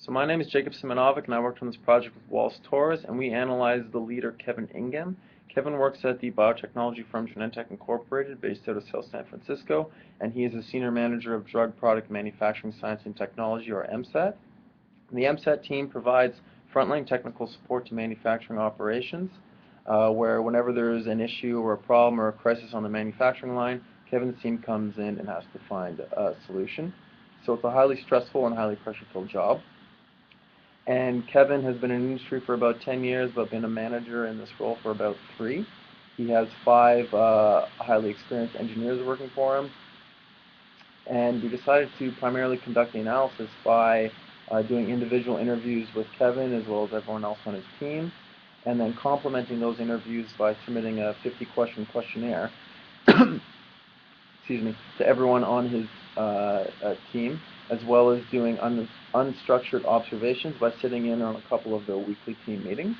So my name is Jacob Simonovic, and I worked on this project with Wallace Torres, and we analyzed the leader Kevin Ingham. Kevin works at the biotechnology firm Genentech Incorporated, based out of South San Francisco, and he is a senior manager of drug product manufacturing science and technology, or MSAT. The MSAT team provides frontline technical support to manufacturing operations, where whenever there is an issue or a problem or a crisis on the manufacturing line, Kevin's team comes in and has to find a solution. So it's a highly stressful and highly pressure-filled job. And Kevin has been in the industry for about 10 years, but been a manager in this role for about 3. He has 5 highly experienced engineers working for him. And we decided to primarily conduct the analysis by doing individual interviews with Kevin as well as everyone else on his team, and then complementing those interviews by submitting a 50-question questionnaire excuse me, to everyone on his team, as well as doing unstructured observations by sitting in on a couple of the weekly team meetings.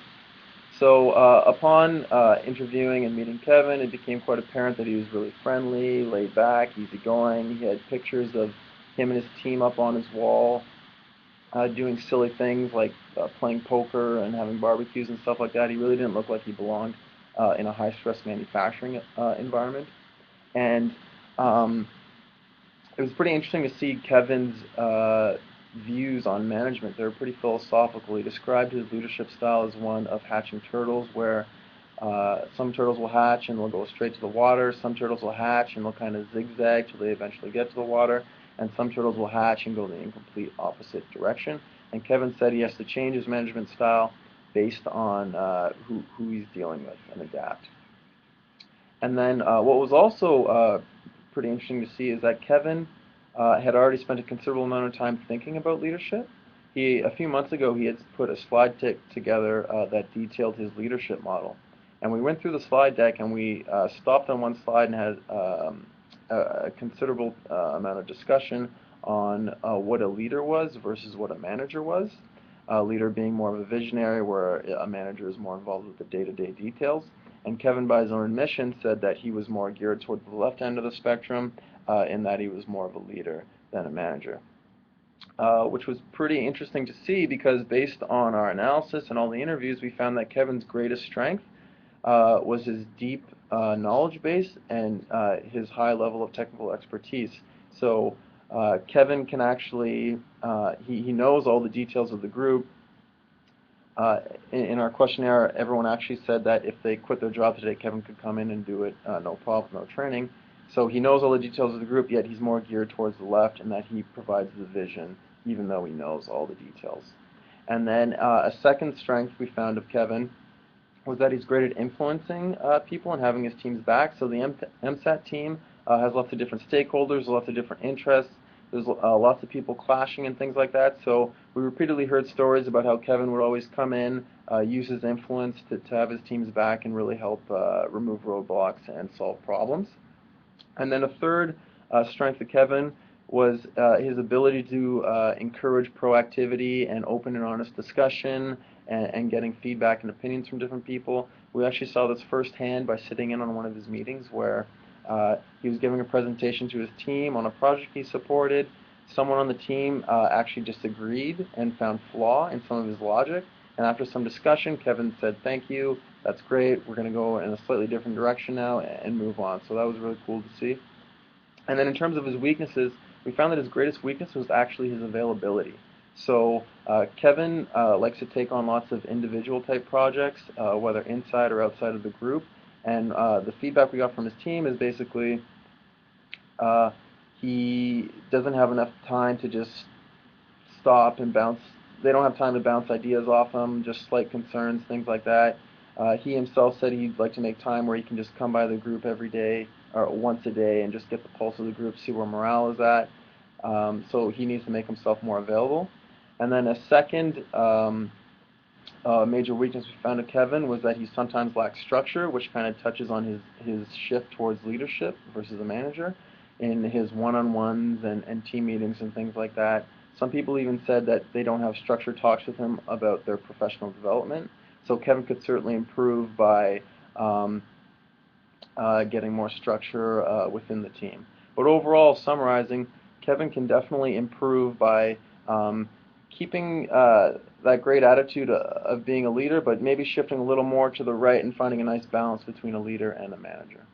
So upon interviewing and meeting Kevin, it became quite apparent that he was really friendly, laid back, easygoing. He had pictures of him and his team up on his wall, doing silly things like playing poker and having barbecues and stuff like that. He really didn't look like he belonged in a high-stress manufacturing environment. And it was pretty interesting to see Kevin's views on management. They were pretty philosophical. He described his leadership style as one of hatching turtles, where some turtles will hatch and they'll go straight to the water. Some turtles will hatch and they'll kind of zigzag till they eventually get to the water. And some turtles will hatch and go the incomplete opposite direction. And Kevin said he has to change his management style based on who he's dealing with and adapt. And then what was also pretty interesting to see is that Kevin had already spent a considerable amount of time thinking about leadership. A few months ago, he had put a slide deck together that detailed his leadership model. And we went through the slide deck and we stopped on one slide and had a considerable amount of discussion on what a leader was versus what a manager was. A leader being more of a visionary, where a manager is more involved with the day-to-day details. And Kevin, by his own admission, said that he was more geared towards the left end of the spectrum, in that he was more of a leader than a manager. Which was pretty interesting to see, because based on our analysis and all the interviews, we found that Kevin's greatest strength was his deep knowledge base and his high level of technical expertise. So Kevin can actually, he knows all the details of the group. In our questionnaire, everyone actually said that if they quit their job today, Kevin could come in and do it, no problem, no training. So he knows all the details of the group, yet he's more geared towards the left, and that he provides the vision, even though he knows all the details. And then a second strength we found of Kevin was that he's great at influencing people and having his team's back. So the MSAT team has lots of different stakeholders, lots of different interests. There's lots of people clashing and things like that. So we repeatedly heard stories about how Kevin would always come in, use his influence to have his team's back and really help remove roadblocks and solve problems. And then a third strength of Kevin was his ability to encourage proactivity and open and honest discussion and getting feedback and opinions from different people. We actually saw this firsthand by sitting in on one of his meetings where he was giving a presentation to his team on a project he supported. Someone on the team actually disagreed and found flaw in some of his logic. And after some discussion, Kevin said, "Thank you, that's great, we're going to go in a slightly different direction now," and move on. So that was really cool to see. And then in terms of his weaknesses, we found that his greatest weakness was actually his availability. So Kevin likes to take on lots of individual type projects, whether inside or outside of the group. And the feedback we got from his team is basically he doesn't have enough time to just stop and bounce. They don't have time to bounce ideas off him, just slight concerns, things like that. He himself said he'd like to make time where he can just come by the group every day or once a day and just get the pulse of the group, see where morale is at. So he needs to make himself more available. And then a second major weakness we found in Kevin was that he sometimes lacks structure, which kind of touches on his shift towards leadership versus a manager in his one-on-ones and team meetings and things like that. Some people even said that they don't have structured talks with him about their professional development. So Kevin could certainly improve by getting more structure within the team. But overall, summarizing, Kevin can definitely improve by keeping that great attitude of being a leader, but maybe shifting a little more to the right and finding a nice balance between a leader and a manager.